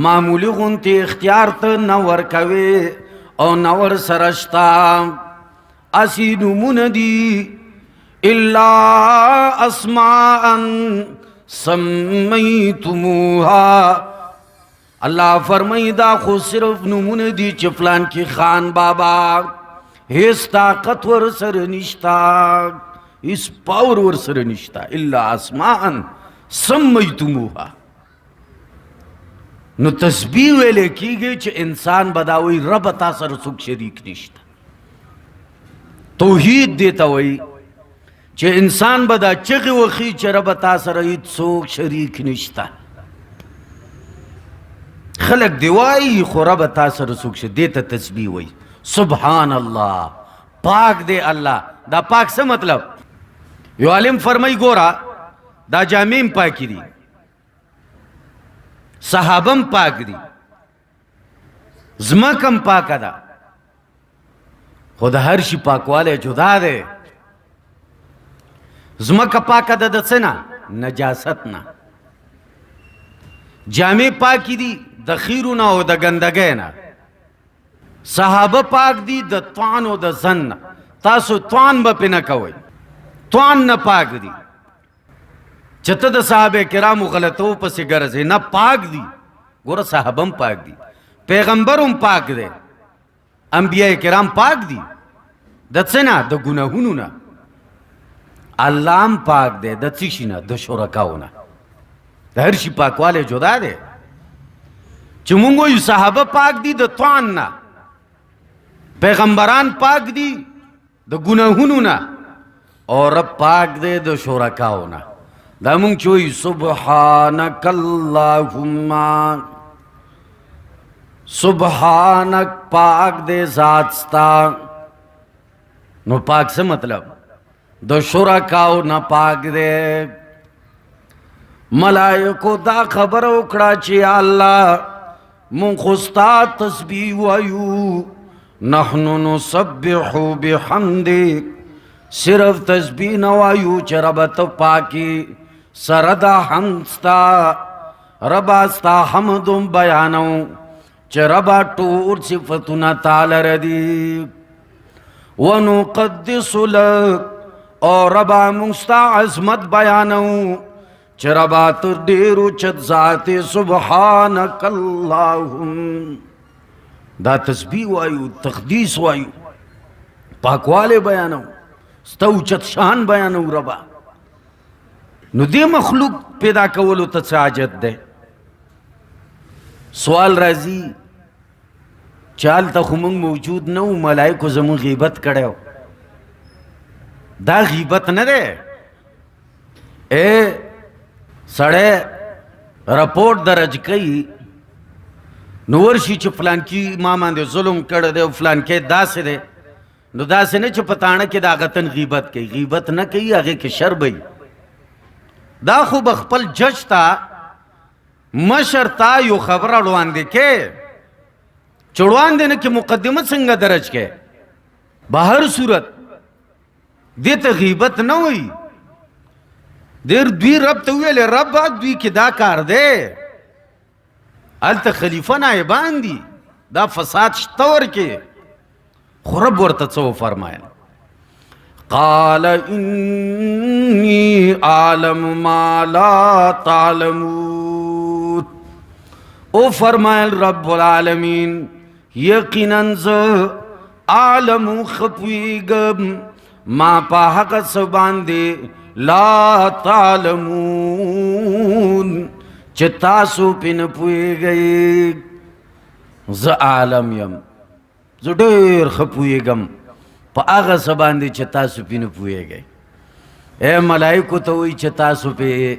معمولي غوندې اختیار ته نه ورکوې او نور سرشتا اسی نمونه دی الا اسماء سمیتموها اللہ فرمائی دا خو صرف نمونه دی چې فلان کی خان بابا هیڅ طاقت ور سره نشتا هیڅ پاور ور سره نشتا الا اسماء سمیتموها نو تسبیح ویلے کیږي چې انسان بداوی رب تا سره څوک شریک نشته. توحید دیتا وی چې انسان بدا چغې وخی چې رب تا سره هیڅ څوک شریک نشته. خلق دی وایي خو رب تا سره څوک شریک دیتا تسبیح وی. سبحان الله، پاک دے اللہ. دا پاک سے مطلب یو عالم فرمائی گورا دا جامعیم پاکی دی، صحابم پاک دی، زمکم پاک دا، خود ہر شی پاکوالے جدا دے. زمک پاک دا دسنا نجاست نا، جامع پاکی دی دا خیرونا و دا گندگینا، صحابہ پاک دی دا طعن و دا زن. تاسو طعن با پی نکوئی، طعن نا پاک دی. چتا دا صحابہ کرامو غلطو پسی گرزے نا پاک دی. گورا صحابم پاک دی، پیغمبرم پاک دے، انبیاء کرام پاک دی. دا چنا دا گناہونو نا. اللہم پاک دے دا چیشی نا دا شرکاو نا. دا ہر شی پاکوالے جدا دے. چمونگو یو صحابہ پاک دی دا طعن نا، پیغمبران پاک دی دا گناہونو نا، اور رب پاک دے دا شرکاو نا. دا مونگ چوئی سبحانک اللہم، سبحانک پاک دے ذات ستا. نو پاک سے مطلب دا شرکاو نا پاک دے. ملائکو دا خبر اکڑا چی اللہ مونگ خستا تسبیح وایو، نحنو نسبحو بحمدک، صرف تسبیح نوایو چی ربط پاکی سردا حمدستا. ربا ستا حمدم بیانو چی ربا طور صفتنا تال ردی. ونقدس لک، اور ربا مونگستا عظمت بیانو چی ربا تر دیرو چت ذات سبحانک اللہم. دا تسبیح وایو، تقدیس وایو، پاکوالے بیانو، ستو چت شان بیانو ربا. نو دے مخلوق پیدا کولو تا حاجت دے. سوال رازی چال تا خمونگ موجود نو، ملائکو زمون غیبت کڑے ہو. دا غیبت نہ دے. اے سڑے رپورٹ درج کئی نورشی چھ فلان کی مامان دے ظلم کڑ دے فلان کے دا سے دے. نو دا سے نے چھ پتانا کہ دا غتن غیبت کئی. غیبت نہ کئی آگے کے شر بئی. دا خوب اخپل جج تا مشر تا یو خبر اڑوان دے کے چڑوان دینے کی مقدمت سنگا درج کے. بہر صورت دیتا غیبت نہ ہوئی. دیر دوی رب تا ہوئے لے رب دوی کی دا کار دے. آلتا خلیفہ نائبان دی دا فساد شتور کے. خرب ورطا چو فرمائے قال انی عالم ما لا تعلمون. او فرمائے رب العالمین یقیناً ز عالم خپویگم ما پا حق سبان دے لا تعلمون چھ تاسو پی نپوئے گئے. ز عالم یم، ز دیر خپوئے گم پا آغا سبان دے چھ تاسو پی نپوئے گئے. اے ملائکو توئی چھ تاسو پی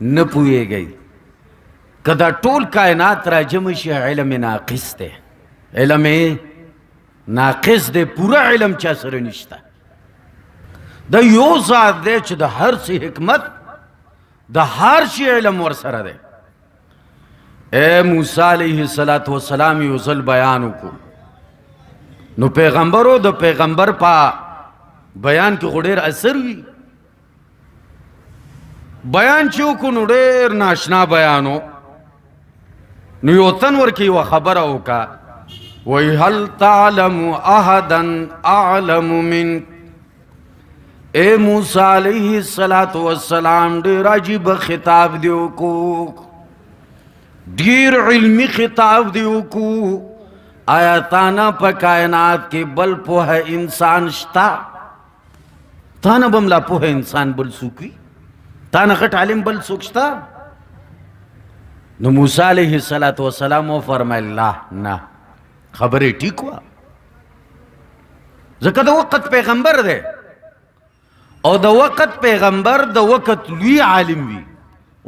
نپوئے گئے. کدا ٹول کائنات را جمشی علم ناقص دے. علم ناقص دے، پورا علم چا سر نشتا. دا یو ذات دے چھ دا ہر سی حکمت، دا ہر سی علم ورسر دے. اے موسیٰ علیہ السلام یو ذل بیانو کو. نو پیغمبرو دا پیغمبر پا بیان کی غدیر اثر ہوئی. بیان چیو کو نو دیر ناشنا بیانو. نو یو تنور کی و خبر ہوکا وی حل تعلم احدن اعلم من. اے موسیٰ علیہ السلام دیر عجیب خطاب دیو کو، دیر علمی خطاب دیو کو. آیا تانا پا کائنات کے بل پوہ انسان شتا؟ تانا بملا پوہ انسان بل سوکی؟ تانا غٹ علم بل سوکشتا؟ نو موسی علیہ السلام و فرمایل لا نه خبرې ټیک وه ځکه د وقت پیغمبر دی او د وقت پیغمبر د وقت لوی عالم وي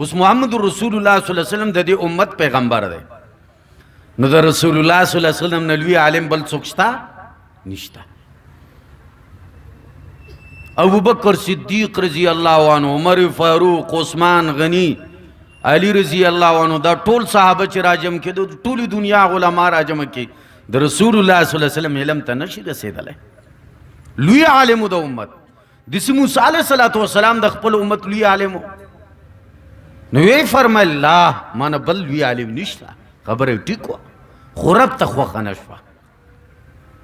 اوس محمد رسول الله صلی الله علیه وسلم د دې امت پیغمبر دی نو د رسول الله صلی الله علیه وسلم نه لوی عالم بل څوک شته نشته ابو بکر صدیق رضی الله عنه عمر فاروق عثمان غنی علی رضی الله عنه دا ټول صحابه چې راجم کېدو ټولې دنیا علما راجم کې د رسول الله صلی الله علیه وسلم علم ته نشي رسېدلی لوی عالم د امت داسې موسی علیه السلام د خپل امت لوی عالم نو یې فرمایل لا مانه بل لوی عالم نشته خبره ټیک وه خو رب ته خوښه نه شوه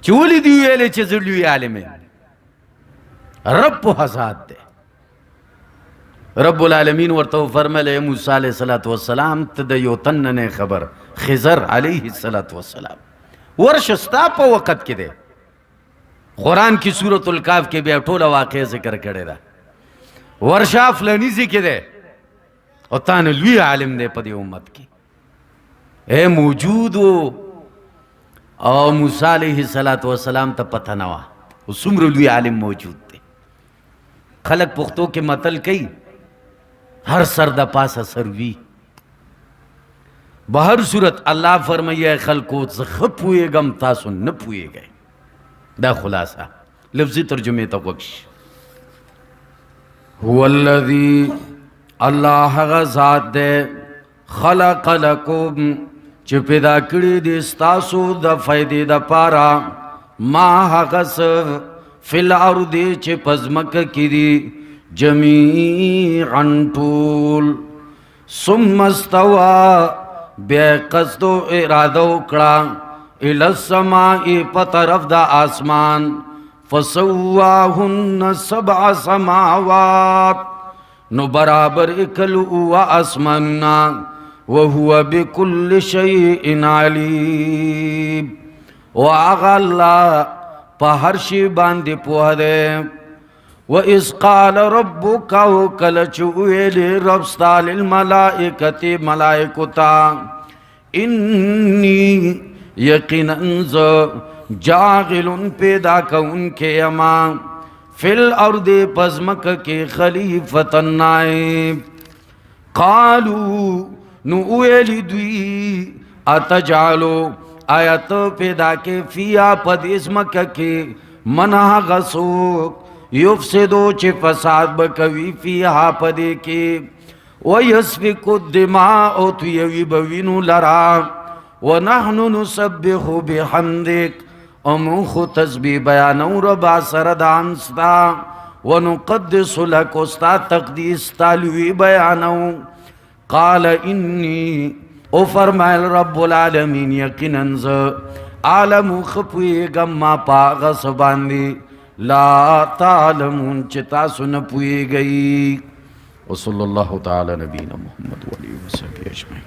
چې ولې دې ویلې چې زه لوی عالم یم رب پوهه ذات دی رب العالمین ورته فرمایله ای موسی علیه السلام ته د یو تن نه خبر خضر علیه السلام ورشه ستا په وخت کې دی قرآن کی سورة الکاف کې بیا ټوله واقع ذکر کړی ده ورشه فلانی ځای کې دی او تا نه لوی عالم دی په دې امت کې اے موجود و او موسی علیه السلام ته پته نه وه او څومره لوی عالم موجود دی خلک پښتو کې متل کوي ہر سر دا پاسا سر وی بہر صورت اللہ فرمائیے خلقو زخ پوئے گم تاسو نہ پوئے گئے دا خلاصہ لفظی ترجمے تا وکش هو الذی اللہ غزات دے خلق لکم چی پیدا کری دی ستاسو دا فیدی دا پارا ما حقس فی الارض چی پزمک کی دی جمیعاً طول ثم استوا بے قصد و ارادہ اکڑا الى السماء پطرف دا آسمان فسواہن 7 سماوات نو برابر اکلو آسماننا وہو بکل شیئن علیم وآغا اللہ پا ہر شی باندی پوہ دے وَإِذْ قَالَ رَبُّكَ وَكَلَچُوِلِ رَبْسْتَا لِلْمَلَائِكَةِ مَلَائِكُتَا اِنِّي یقیناً جاغل پیدا کون کے اما فی الارض پزمک کے خلیفت نائب قالوا نویلی دوی اتجالو آیت پیدا کے فیا پد اسمک کے منہ غسوک یفسدو چی فساد بکوی فیہا پدے کے ویسفک الدماء تویوی بوینو لرا ونحن نسبح بحمدک اموخ تسبیح بیانو ربا سردانستا ونقدس لک استا تقدیس تالوی بیانو قال انی او فرمائل رب العالمین یقیننز عالم خپوی گما پاغس باندی لا تعلمون چتا سن پوئے گئی وصلی اللہ تعالی نبینا محمد وعلیہ وسلم اجمعین